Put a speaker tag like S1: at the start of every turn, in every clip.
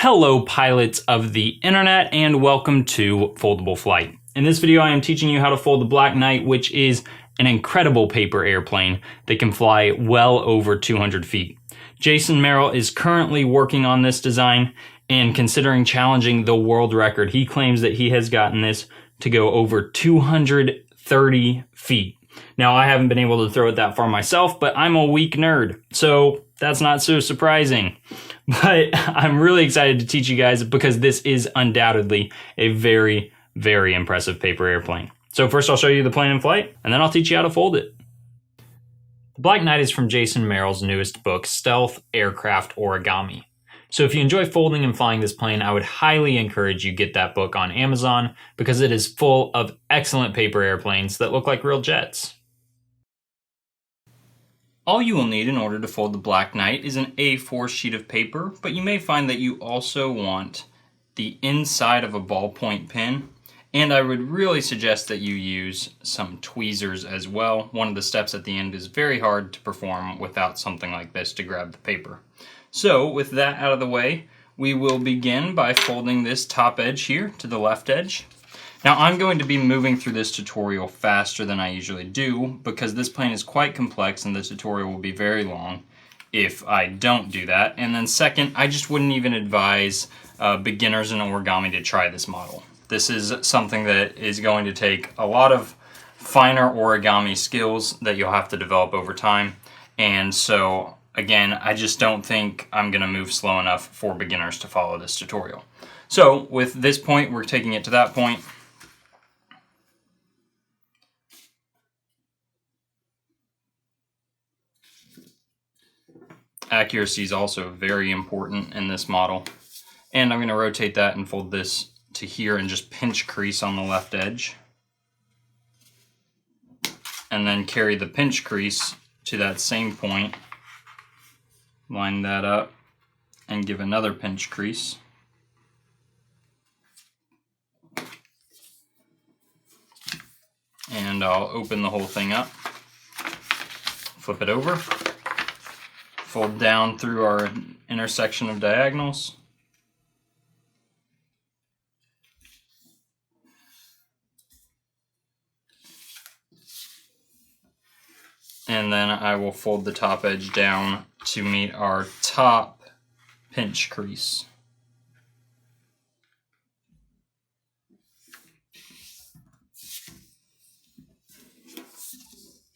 S1: Hello pilots of the internet and welcome to Foldable Flight. In this video I am teaching you how to fold the Black Knight, which is an incredible paper airplane that can fly well over 200 feet. Jayson Merrill is currently working on this design and considering challenging the world record. He claims that he has gotten this to go over 230 feet. Now I haven't been able to throw it that far myself, but I'm a weak nerd, so that's not so surprising. But I'm really excited to teach you guys because this is undoubtedly a very, very impressive paper airplane. So first I'll show you the plane in flight, and then I'll teach you how to fold it. The Black Knight is from Jason Merrill's newest book, Stealth Aircraft Origami. So if you enjoy folding and flying this plane, I would highly encourage you get that book on Amazon because it is full of excellent paper airplanes that look like real jets. All you will need in order to fold the Black Knight is an A4 sheet of paper, but you may find that you also want the inside of a ballpoint pen, and I would really suggest that you use some tweezers as well. One of the steps at the end is very hard to perform without something like this to grab the paper. So with that out of the way, we will begin by folding this top edge here to the left edge. Now I'm going to be moving through this tutorial faster than I usually do because this plane is quite complex and the tutorial will be very long if I don't do that. And then second, I just wouldn't even advise beginners in origami to try this model. This is something that is going to take a lot of finer origami skills that you'll have to develop over time. And so again, I just don't think I'm going to move slow enough for beginners to follow this tutorial. So with this point, we're taking it to that point. Accuracy is also very important in this model. And I'm going to rotate that and fold this to here and just pinch crease on the left edge. And then carry the pinch crease to that same point. Line that up and give another pinch crease. And I'll open the whole thing up, flip it over, fold down through our intersection of diagonals, and then I will fold the top edge down to meet our top pinch crease.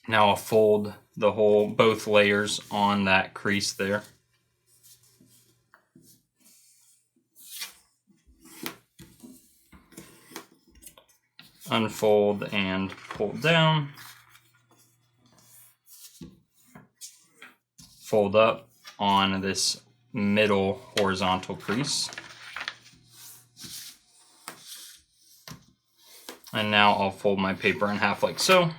S1: Now I'll fold both layers on that crease there. Unfold and pull down. Fold up on this middle horizontal crease. And now I'll fold my paper in half like so.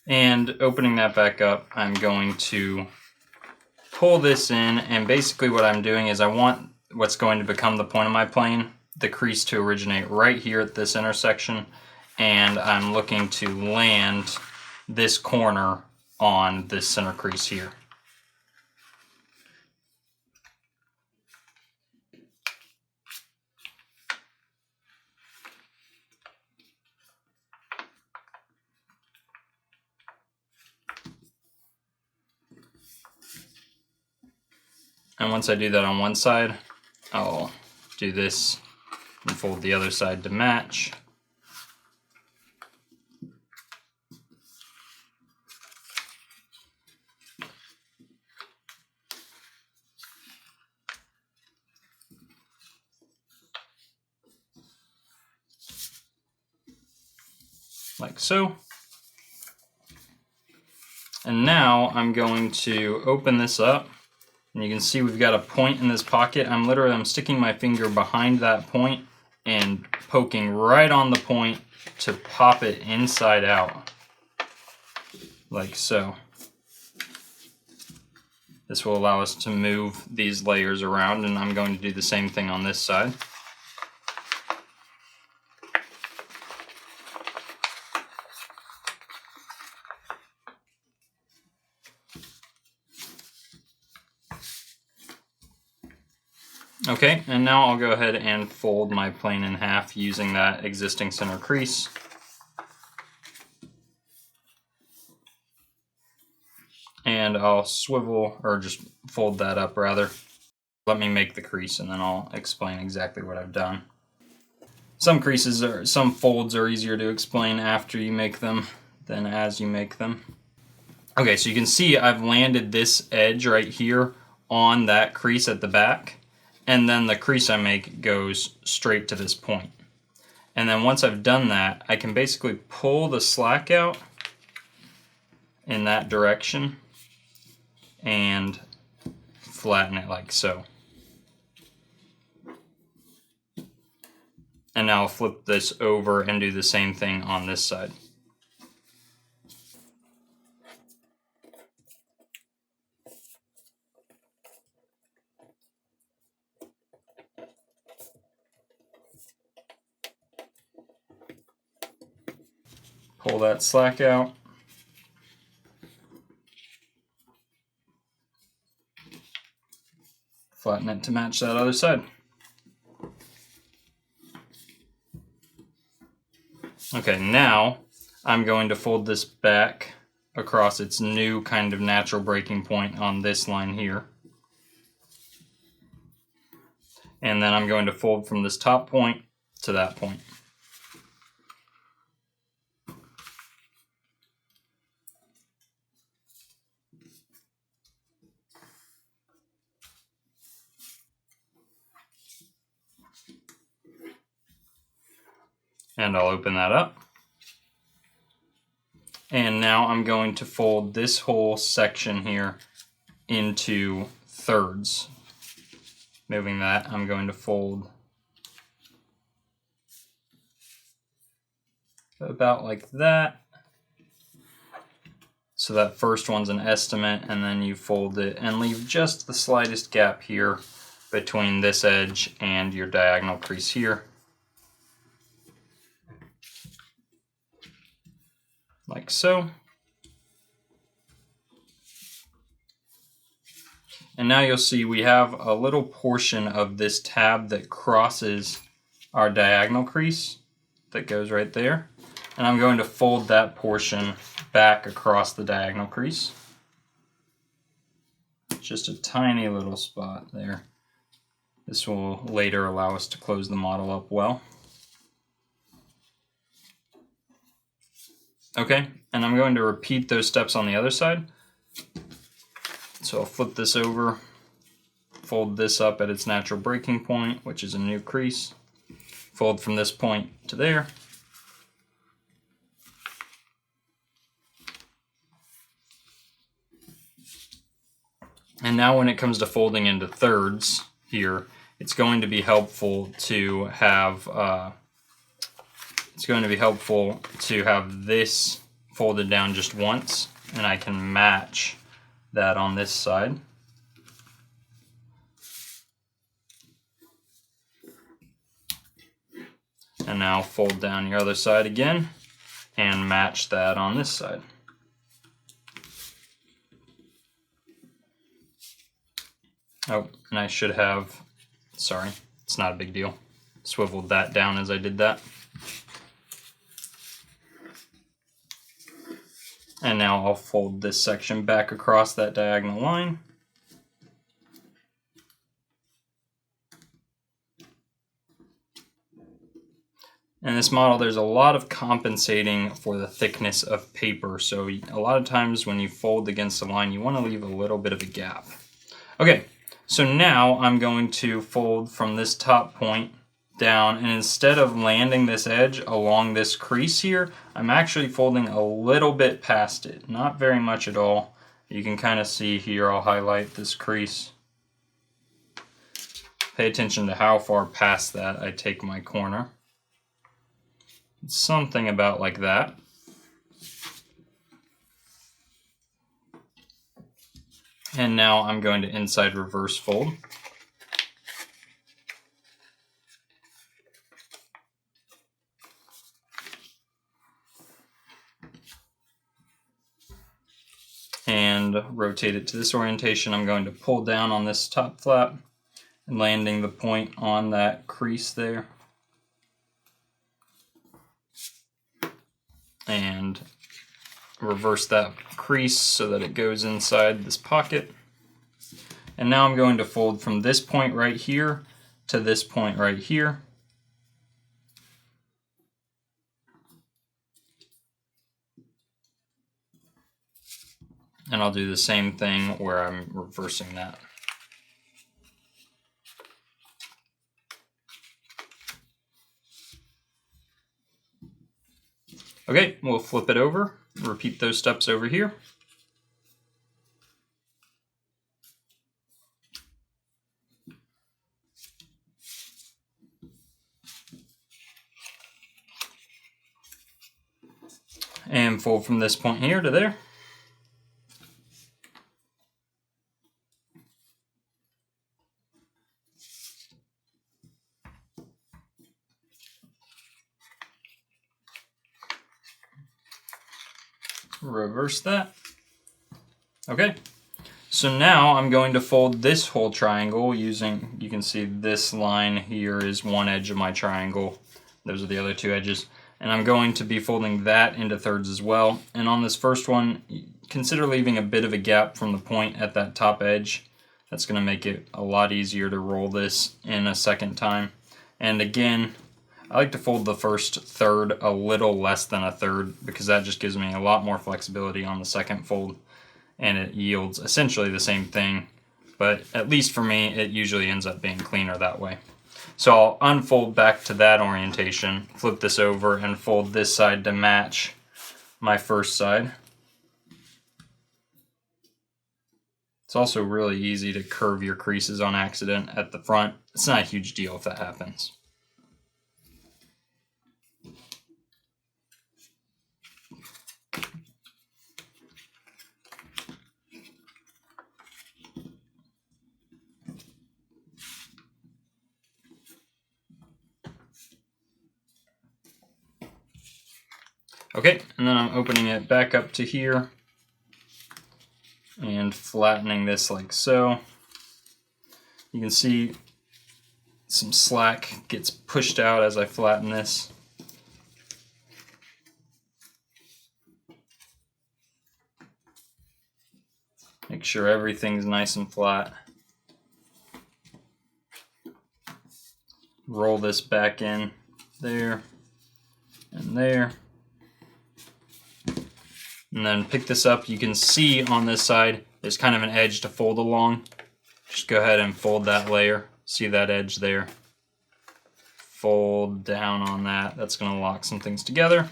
S1: And opening that back up, I'm going to pull this in, and basically what I'm doing is I want what's going to become the point of my plane, the crease, to originate right here at this intersection, and I'm looking to land this corner on this center crease here. And once I do that on one side, I'll do this and fold the other side to match. Like so. And now I'm going to open this up. And you can see we've got a point in this pocket. I'm sticking my finger behind that point and poking right on the point to pop it inside out, like so. This will allow us to move these layers around, and I'm going to do the same thing on this side. Okay, and now I'll go ahead and fold my plane in half using that existing center crease. And I'll swivel, or just fold that up rather. Let me make the crease and then I'll explain exactly what I've done. Some folds are easier to explain after you make them than as you make them. Okay, so you can see I've landed this edge right here on that crease at the back, and then the crease I make goes straight to this point. And then once I've done that, I can basically pull the slack out in that direction and flatten it like so. And now I'll flip this over and do the same thing on this side. Pull that slack out. Flatten it to match that other side. Okay, now I'm going to fold this back across its new kind of natural breaking point on this line here. And then I'm going to fold from this top point to that point. And I'll open that up. And now I'm going to fold this whole section here into thirds. Moving that, I'm going to fold about like that. So that first one's an estimate, and then you fold it and leave just the slightest gap here between this edge and your diagonal crease here. Like so. And now you'll see we have a little portion of this tab that crosses our diagonal crease that goes right there. And I'm going to fold that portion back across the diagonal crease. Just a tiny little spot there. This will later allow us to close the model up well. Okay, and I'm going to repeat those steps on the other side. So I'll flip this over, fold this up at its natural breaking point, which is a new crease. Fold from this point to there. And now when it comes to folding into thirds here, it's going to be helpful to have this folded down just once, and I can match that on this side. And now fold down your other side again and match that on this side. Oh, and I should have, sorry, it's not a big deal, swiveled that down as I did that. And now I'll fold this section back across that diagonal line. In this model, there's a lot of compensating for the thickness of paper. So a lot of times when you fold against the line, you want to leave a little bit of a gap. Okay, so now I'm going to fold from this top point down, and instead of landing this edge along this crease here, I'm actually folding a little bit past it. Not very much at all. You can kind of see here, I'll highlight this crease. Pay attention to how far past that I take my corner. Something about like that. And now I'm going to inside reverse fold. And rotate it to this orientation. I'm going to pull down on this top flap and landing the point on that crease there. And reverse that crease so that it goes inside this pocket. And now I'm going to fold from this point right here to this point right here. And I'll do the same thing where I'm reversing that. Okay, we'll flip it over, repeat those steps over here. And fold from this point here to there. Reverse that. Okay, so now I'm going to fold this whole triangle using, you can see this line here is one edge of my triangle. Those are the other two edges. And I'm going to be folding that into thirds as well. And on this first one, consider leaving a bit of a gap from the point at that top edge. That's going to make it a lot easier to roll this in a second time. And again, I like to fold the first third a little less than a third because that just gives me a lot more flexibility on the second fold, and it yields essentially the same thing, but at least for me it usually ends up being cleaner that way. So I'll unfold back to that orientation, flip this over, and fold this side to match my first side. It's also really easy to curve your creases on accident at the front. It's not a huge deal if that happens. Okay, and then I'm opening it back up to here and flattening this like so. You can see some slack gets pushed out as I flatten this. Make sure everything's nice and flat. Roll this back in there and there. And then pick this up. You can see on this side, there's kind of an edge to fold along. Just go ahead and fold that layer. See that edge there? Fold down on that. That's going to lock some things together.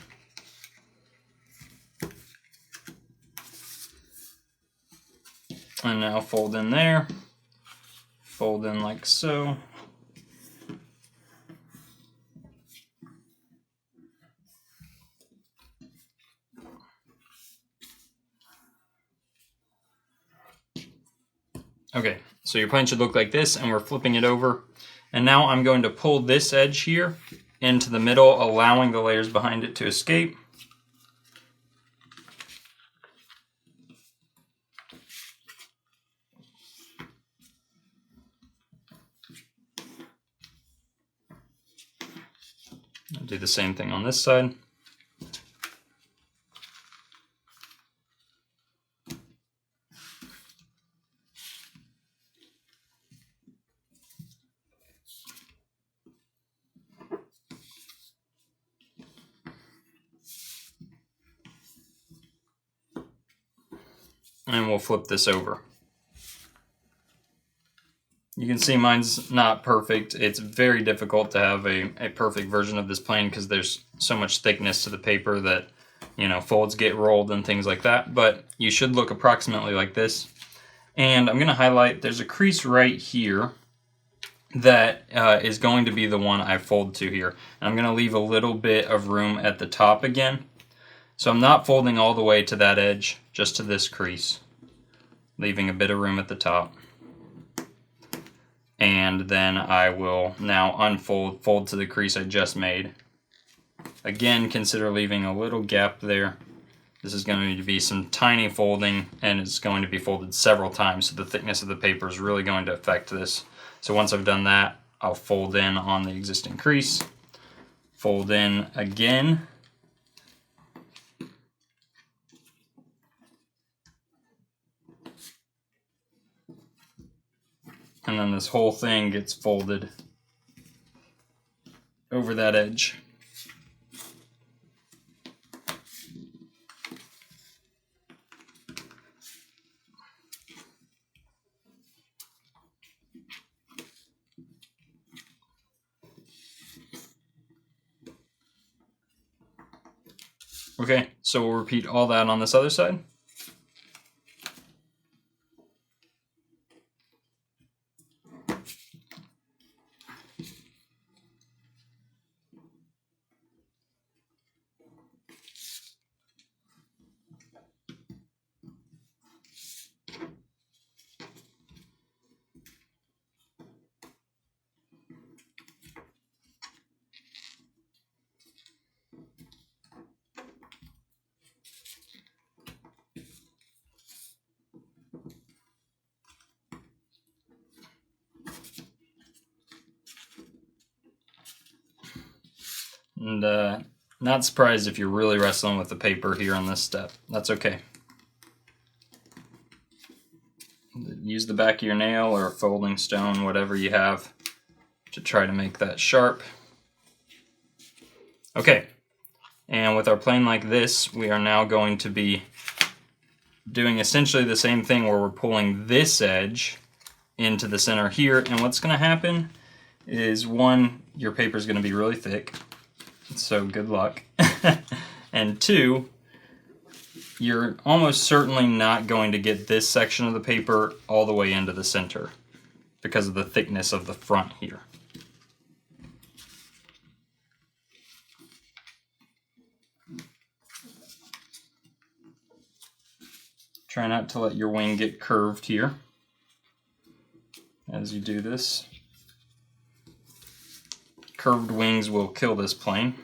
S1: And now fold in there. Fold in like so. Okay, so your plane should look like this, and we're flipping it over. And now I'm going to pull this edge here into the middle, allowing the layers behind it to escape. I'll do the same thing on this side. And we'll flip this over. You can see mine's not perfect. It's very difficult to have a perfect version of this plane because there's so much thickness to the paper that, you know, folds get rolled and things like that. But you should look approximately like this. And I'm going to highlight, there's a crease right here that is going to be the one I fold to here. And I'm going to leave a little bit of room at the top again. So I'm not folding all the way to that edge, just to this crease. leaving a bit of room at the top. And then I will now fold to the crease I just made. Again, consider leaving a little gap there. This is going to be some tiny folding, and it's going to be folded several times, so the thickness of the paper is really going to affect this. So once I've done that, I'll fold in on the existing crease, fold in again, and then this whole thing gets folded over that edge. Okay, so we'll repeat all that on this other side. And not surprised if you're really wrestling with the paper here on this step. That's okay. Use the back of your nail or a folding stone, whatever you have, to try to make that sharp. Okay, and with our plane like this, we are now going to be doing essentially the same thing where we're pulling this edge into the center here, and what's going to happen is, one, your paper is going to be really thick, so good luck, and two, you're almost certainly not going to get this section of the paper all the way into the center because of the thickness of the front here. Try not to let your wing get curved here as you do this. Curved wings will kill this plane.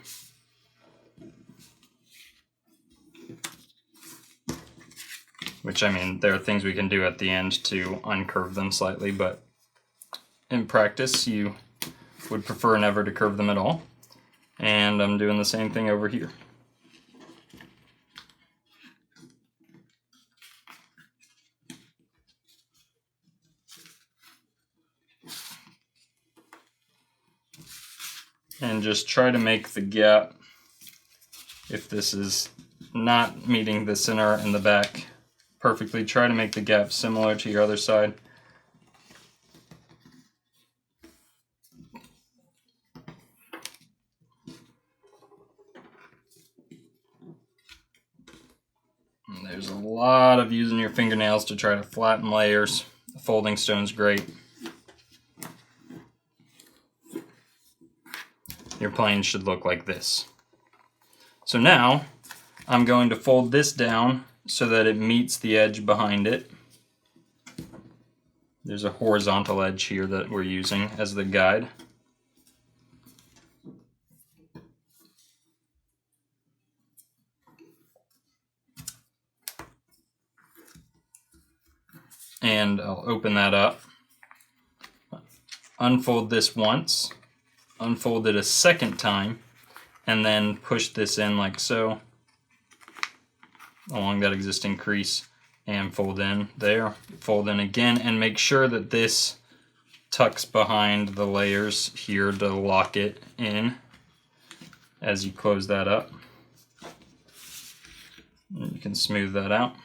S1: Which, I mean, there are things we can do at the end to uncurve them slightly, but in practice you would prefer never to curve them at all. And I'm doing the same thing over here. And just try to make the gap, if this is not meeting the center and the back perfectly, try to make the gap similar to your other side. And there's a lot of using your fingernails to try to flatten layers. The folding stone's great. Your plane should look like this. So now I'm going to fold this down so that it meets the edge behind it. There's a horizontal edge here that we're using as the guide. And I'll open that up, unfold this once, unfold it a second time, and then push this in like so along that existing crease and fold in there, fold in again, and make sure that this tucks behind the layers here to lock it in as you close that up. And you can smooth that out.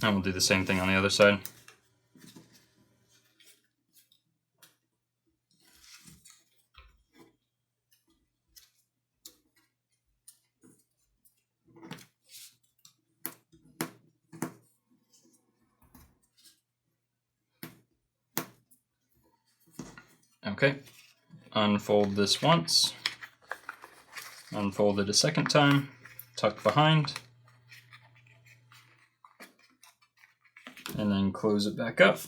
S1: And we'll do the same thing on the other side. Okay, unfold this once, unfold it a second time, tuck behind, and close it back up.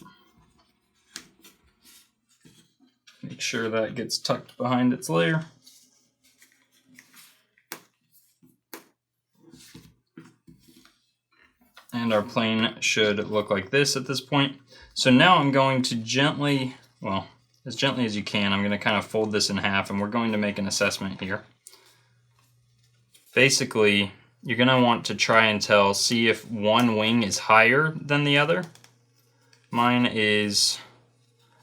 S1: Make sure that gets tucked behind its layer. And our plane should look like this at this point. So now I'm going to gently, well, as gently as you can, I'm going to kind of fold this in half, and we're going to make an assessment here. Basically, you're going to want to try and see if one wing is higher than the other. Mine is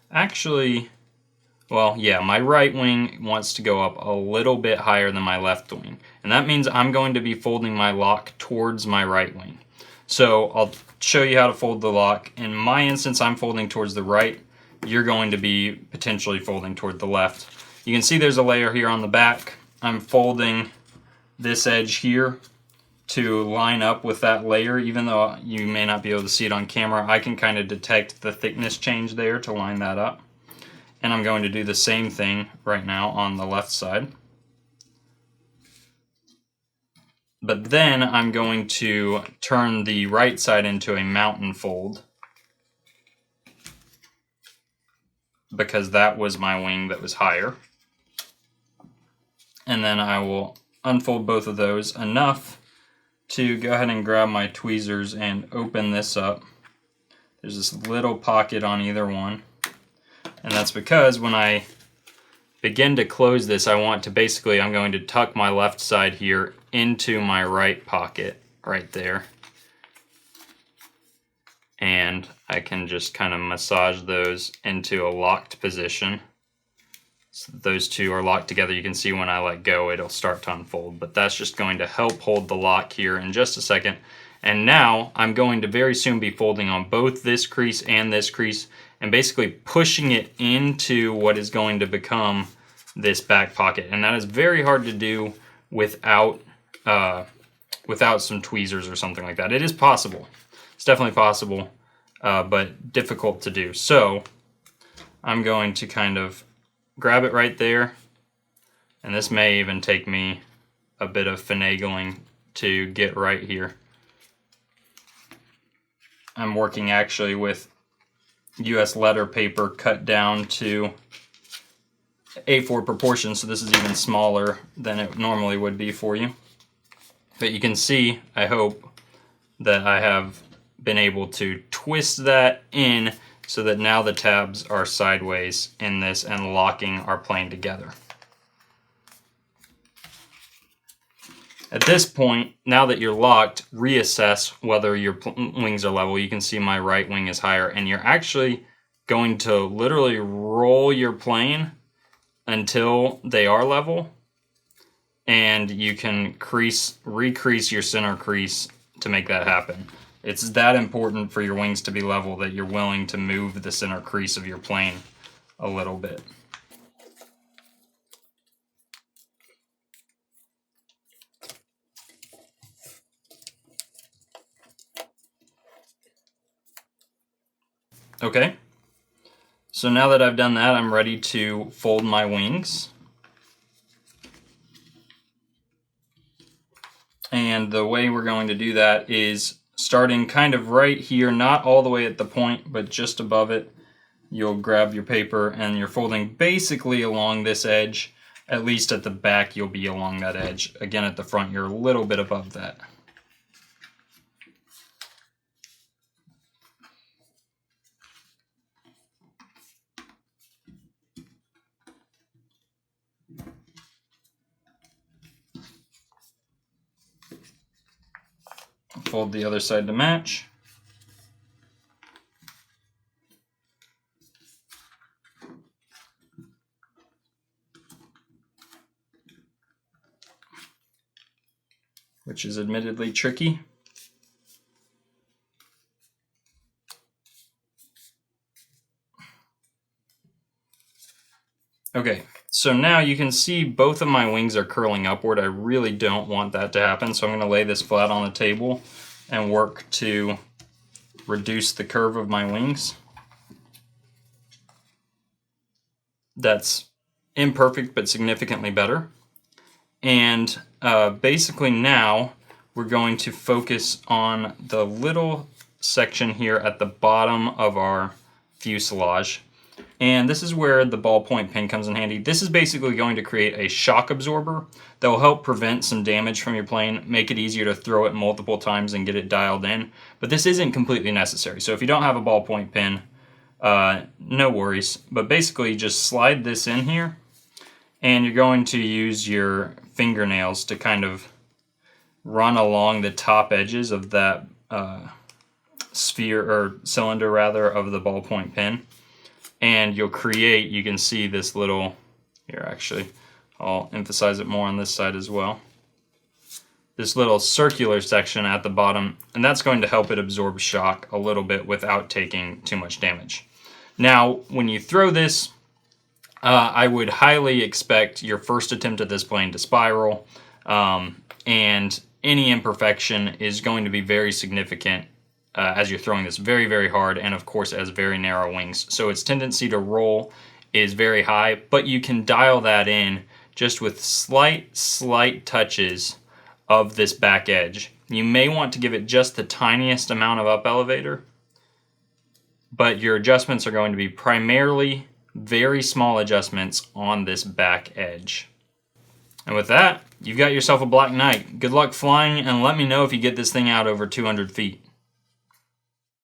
S1: actually, well, yeah, my right wing wants to go up a little bit higher than my left wing. And that means I'm going to be folding my lock towards my right wing. So I'll show you how to fold the lock. In my instance, I'm folding towards the right. You're going to be potentially folding toward the left. You can see there's a layer here on the back. I'm folding this edge here to line up with that layer. Even though you may not be able to see it on camera, I can kind of detect the thickness change there to line that up. And I'm going to do the same thing right now on the left side. But then I'm going to turn the right side into a mountain fold, because that was my wing that was higher. And then I will unfold both of those enough to go ahead and grab my tweezers and open this up. There's this little pocket on either one. And that's because when I begin to close this, I want to basically, I'm going to tuck my left side here into my right pocket right there. And I can just kind of massage those into a locked position. So those two are locked together. You can see when I let go, it'll start to unfold. But that's just going to help hold the lock here in just a second. And now I'm going to very soon be folding on both this crease and this crease, and basically pushing it into what is going to become this back pocket. And that is very hard to do without some tweezers or something like that. It is possible. It's definitely possible, but difficult to do. So I'm going to kind of grab it right there, and this may even take me a bit of finagling to get right here. I'm working actually with US letter paper cut down to A4 proportions, so this is even smaller than it normally would be for you. But you can see, I hope, that I have been able to twist that in so that now the tabs are sideways in this and locking our plane together. At this point, now that you're locked, reassess whether your wings are level. You can see my right wing is higher, and you're actually going to literally roll your plane until they are level, and you can recrease your center crease to make that happen. It's that important for your wings to be level that you're willing to move the center crease of your plane a little bit. Okay, so now that I've done that, I'm ready to fold my wings. And the way we're going to do that is starting kind of right here, not all the way at the point, but just above it. You'll grab your paper and you're folding basically along this edge. At least at the back, you'll be along that edge. Again, at the front, you're a little bit above that. Fold the other side to match. Which is admittedly tricky. Okay, so now you can see both of my wings are curling upward. I really don't want that to happen, so I'm going to lay this flat on the table and work to reduce the curve of my wings. That's imperfect, but significantly better. And basically now we're going to focus on the little section here at the bottom of our fuselage. And this is where the ballpoint pin comes in handy. This is basically going to create a shock absorber that will help prevent some damage from your plane, make it easier to throw it multiple times and get it dialed in. But this isn't completely necessary. So if you don't have a ballpoint pin, no worries. But basically just slide this in here, and you're going to use your fingernails to kind of run along the top edges of that sphere, or cylinder rather, of the ballpoint pin. And you'll create, you can see this little, here actually, I'll emphasize it more on this side as well, this little circular section at the bottom, and that's going to help it absorb shock a little bit without taking too much damage. Now, when you throw this, I would highly expect your first attempt at this plane to spiral, and any imperfection is going to be very significant as you're throwing this very, very hard, and of course it has very narrow wings. So its tendency to roll is very high, but you can dial that in just with slight touches of this back edge. You may want to give it just the tiniest amount of up elevator, but your adjustments are going to be primarily very small adjustments on this back edge. And with that, you've got yourself a Black Knight. Good luck flying, and let me know if you get this thing out over 200 feet.